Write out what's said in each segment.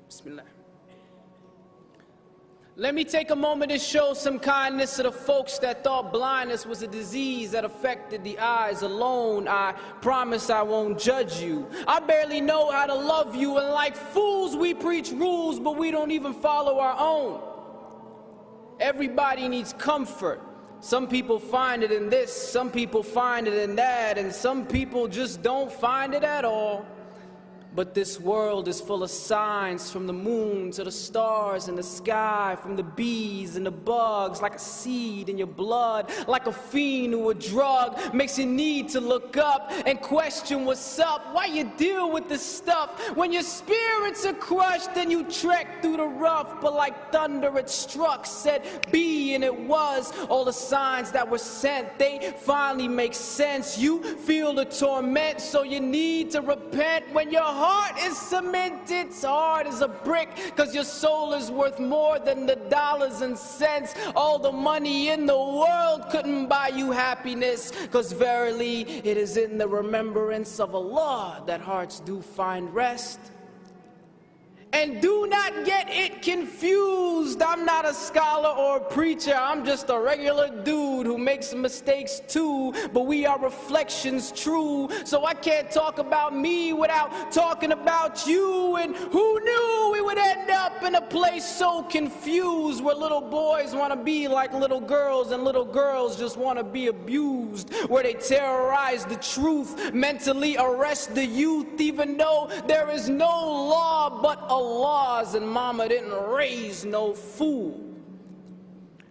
Bismillah. Let me take a moment to show some kindness to the folks that thought blindness was a disease that affected the eyes alone. I promise I won't judge you. I barely know how to love you, and like fools we preach rules, but we don't even follow our own. Everybody needs comfort. Some people find it in this, some people find it in that, and some people just don't find it at all. But this world is full of signs, from the moon to the stars in the sky, from the bees and the bugs, like a seed in your blood, like a fiend or a drug, makes you need to look up and question what's up. Why you deal with this stuff? When your spirits are crushed and you trek through the rough, but like thunder it struck, said be, and it was. All the signs that were sent, they finally make sense. You feel the torment, so you need to repent. When your heart is cemented, it's hard as a brick, cause your soul is worth more than the dollars and cents. All the money in the world couldn't buy you happiness, cause verily it is in the remembrance of Allah that hearts do find rest. And do not get it confused. I'm not a scholar or a preacher. I'm just a regular dude who makes mistakes too. But we are reflections true. So I can't talk about me without talking about you. And who knew we would end up in a place so confused, where little boys want to be like little girls and little girls just want to be abused, where they terrorize the truth, mentally arrest the youth, even though there is no law but Allah's, and mama didn't raise no fool.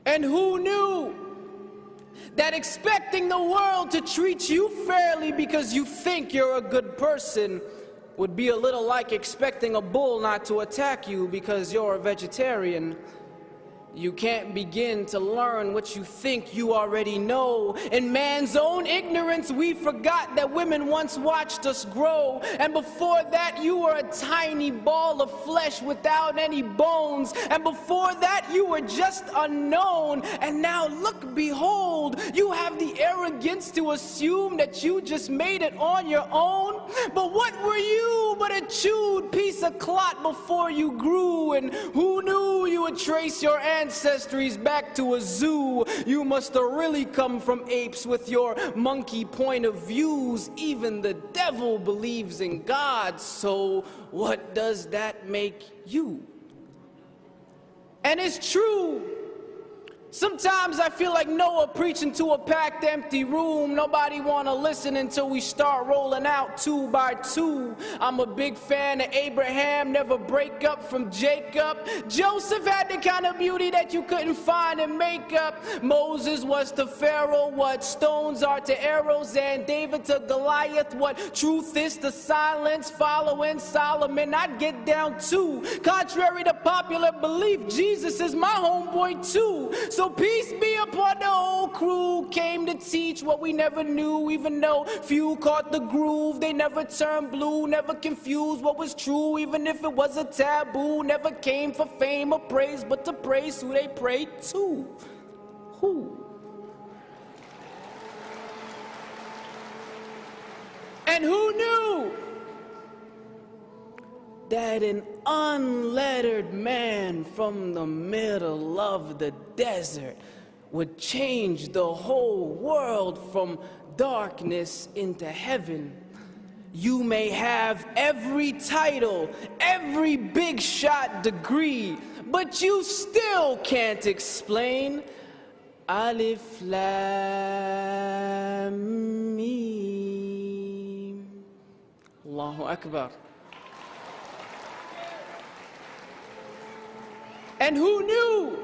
And who knew that expecting the world to treat you fairly because you think you're a good person would be a little like expecting a bull not to attack you because you're a vegetarian? You can't begin to learn what you think you already know. In man's own ignorance, we forgot that women once watched us grow. And before that, you were a tiny ball of flesh without any bones. And before that, you were just unknown. And now look, behold, you have the arrogance to assume that you just made it on your own. But what were you but a chewed piece of clot before you grew? And who knew you would trace your ancestries back to a zoo? You must have really come from apes with your monkey point of views. Even the devil believes in God, so what does that make you? And it's true. Sometimes I feel like Noah preaching to a packed empty room. Nobody wanna listen until we start rolling out 2 by 2. I'm a big fan of Abraham, never break up from Jacob. Joseph had the kind of beauty that you couldn't find in makeup. Moses was to Pharaoh what stones are to arrows, and David to Goliath what truth is to silence. Following Solomon, I'd get down too. Contrary to popular belief, Jesus is my homeboy too. So peace be upon the whole crew. Came to teach what we never knew, even though few caught the groove. They never turned blue, never confused what was true, even if it was a taboo. Never came for fame or praise, but to praise who they prayed to. Who? And who knew that an unlettered man from the middle of the desert would change the whole world from darkness into heaven? You may have every title, every big shot degree, but you still can't explain Alif Lam Mim. Allahu Akbar. And who knew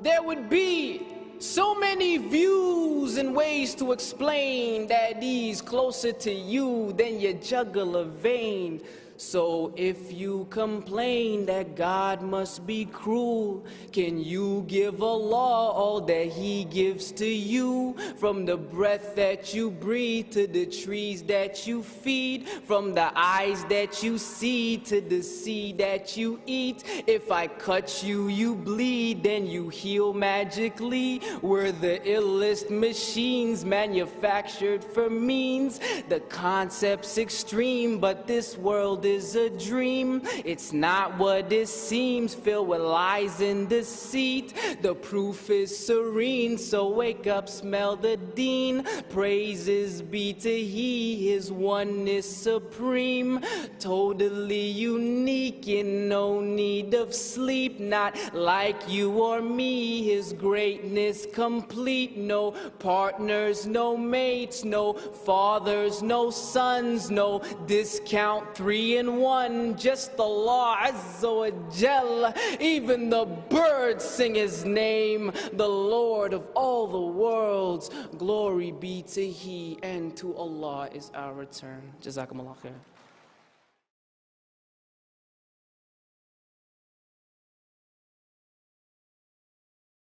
there would be so many views and ways to explain that he's closer to you than your jugular vein? So if you complain that God must be cruel, can you give Allah all that He gives to you? From the breath that you breathe to the trees that you feed, from the eyes that you see to the seed that you eat. If I cut you, you bleed, then you heal magically. We're the illest machines manufactured for means. The concept's extreme, but this world is a dream. It's not what it seems, filled with lies and deceit. The proof is serene, so wake up, smell the dean. Praises be to He, His oneness supreme. Totally unique, in no need of sleep. Not like you or me, His greatness complete. No partners, no mates, no fathers, no sons, no discount 3 in 1. Just Allah Azza wa Jal. Even the birds sing His name, the Lord of all the worlds. Glory be to He, and to Allah is our return. Jazakumullah khair.